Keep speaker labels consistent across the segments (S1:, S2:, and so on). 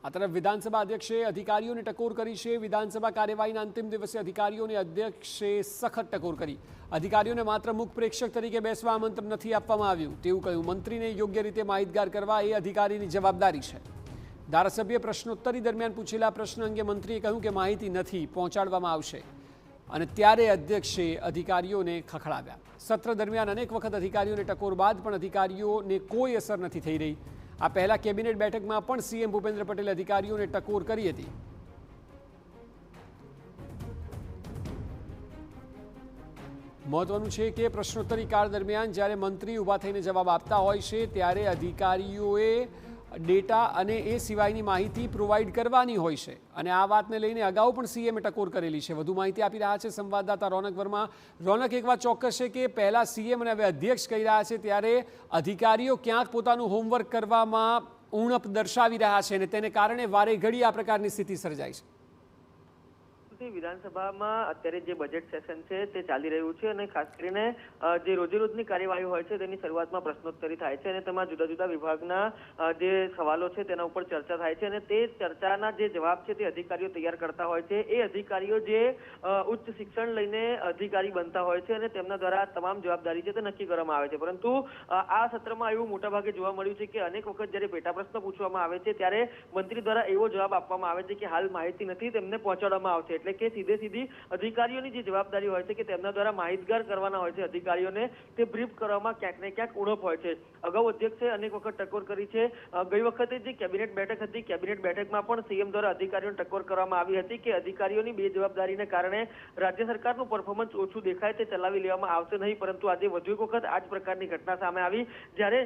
S1: આ તરફ વિધાનસભા અધ્યક્ષે અધિકારીઓને ટકોર કરી છે। વિધાનસભા કાર્યવાહીના અંતિમ દિવસે અધિકારીઓને અધ્યક્ષે સખત ટકોર કરી। અધિકારીઓને માત્ર મુખ પ્રેક્ષક તરીકે બેસવા આમંત્રણ નથી આપવામાં આવ્યું તેવું કહ્યું। મંત્રીને યોગ્ય રીતે માહિતગાર કરવા એ અધિકારીની જવાબદારી છે। ધારાસભ્ય પ્રશ્નોત્તરી દરમિયાન પૂછેલા પ્રશ્ન અંગે મંત્રીએ કહ્યું કે માહિતી નથી પહોંચાડવામાં આવશે અને ત્યારે અધ્યક્ષે અધિકારીઓને ખખડાવ્યા। સત્ર દરમિયાન અનેક વખત અધિકારીઓને ટકોર બાદ પણ અધિકારીઓને કોઈ અસર નથી થઈ રહી। આ પહેલા કેબિનેટ બેઠકમાં પણ સીએમ ભૂપેન્દ્ર પટેલે અધિકારીઓને ટકોર કરી હતી। મહત્વનું છે કે પ્રશ્નોત્તરી કાળ દરમિયાન જ્યારે મંત્રી ઊભા થઈને જવાબ આપતા હોય છે ત્યારે અધિકારીઓએ ડેટા અને એ સિવાયની માહિતી પ્રોવાઈડ કરવાની હોય છે અને આ વાતને લઈને અગાઉ પણ સીએમે ટકોર કરેલી છે। વધુ માહિતી આપી રહ્યા છે સંવાદદાતા રોનક વર્મા। રોનક, એક વાત ચોક્કસ છે કે પહેલા સીએમ અને હવે અધ્યક્ષ કહી રહ્યા છે ત્યારે અધિકારીઓ ક્યાંક પોતાનું હોમવર્ક કરવામાં ઉણપ દર્શાવી રહ્યા છે અને તેને કારણે વારે ઘડી આ પ્રકારની સ્થિતિ સર્જાય છે।
S2: વિધાનસભામાં અત્યારે જે બજેટ સેશન છે તે ચાલી રહ્યું છે અને ખાસ કરીને જે રોજેરોજની કાર્યવાહી હોય છે તેની શરૂઆતમાં પ્રશ્નોત્તરી થાય છે અને તેમાં જુદા જુદા વિભાગના જે સવાલો છે તેના ઉપર ચર્ચા થાય છે અને તે ચર્ચાના જે જવાબ છે તે અધિકારીઓ તૈયાર કરતા હોય છે। એ અધિકારીઓ જે ઉચ્ચ શિક્ષણ લઈને અધિકારી બનતા હોય છે અને તેમના દ્વારા તમામ જવાબદારી છે તે નક્કી કરવામાં આવે છે। પરંતુ આ સત્રમાં એવું મોટાભાગે જોવા મળ્યું છે કે અનેક વખત જ્યારે પેટા પ્રશ્ન પૂછવામાં આવે છે ત્યારે મંત્રી દ્વારા એવો જવાબ આપવામાં આવે છે કે હાલ માહિતી નથી, તેમને પહોંચાડવામાં આવશે। એટલે કે સીધી અધિકારીઓની જે જવાબદારી હોય છે કે તેમના દ્વારા માહિતગાર કરવાના હોય છે અધિકારીઓને, તે બ્રીફ કરવામાં ક્યાંક ને ક્યાંક ઉણપ હોય છે। અગાઉ અધ્યક્ષે અનેક વખત ટકોર કરી છે। ગઈ વખતે જે કેબિનેટ બેઠક હતી, કેબિનેટ બેઠકમાં પણ સીએમ દ્વારા અધિકારીઓને ટકોર કરવામાં આવી હતી કે અધિકારીઓની બેજવાબદારીને કારણે રાજ્ય સરકારનું પરફોર્મન્સ ઓછું દેખાય તે ચલાવી લેવામાં આવશે નહીં। પરંતુ આજે વધુ એક વખત આ જ પ્રકારની ઘટના સામે આવી જ્યારે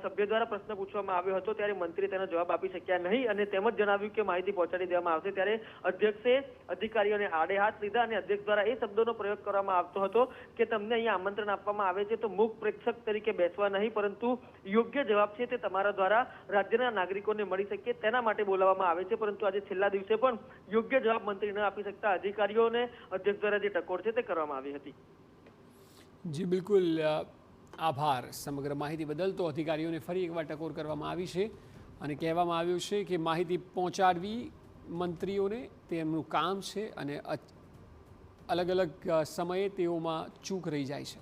S2: સભ્ય દ્વારા પ્રશ્ન પૂછવામાં આવ્યો હતો ત્યારે મંત્રી તેનો જવાબ આપી શક્યા નહીં અને તેમ જ જણાવ્યું કે માહિતી પહોંચાડી દેવામાં આવશે। ત્યારે અધ્યક્ષે અધિકારીઓને આડે હાથ લીધા અને અધ્યક્ષ દ્વારા એ શબ્દોનો પ્રયોગ કરવામાં આવતો હતો કે તમને અહીંયા આમંત્રણ આપવામાં આવે છે તો મુખ પ્રેક્ષક તરીકે બેસવા નહીં, પરંતુ યોગ્ય જવાબ છે તે તમારા દ્વારા રાજ્યના નાગરિકોને મળી શકે તેના માટે બોલાવવામાં આવે છે। પરંતુ આજે છેલ્લા દિવસે પણ યોગ્ય જવાબ મંત્રી ન આપી શકતા અધિકારીઓને અધ્યક્ષ દ્વારા જે ટકોર છે તે કરવામાં આવી હતી।
S1: જી બિલકુલ, આભાર સમગ્ર માહિતી બદલ। તો અધિકારીઓને ફરી એકવાર ટકોર કરવામાં આવી છે અને કહેવામાં આવ્યું છે કે માહિતી પહોંચાડવી મંત્રીઓને તેમનું કામ છે અને અલગ અલગ સમયે તેઓમાં ચૂક રહી જાય છે।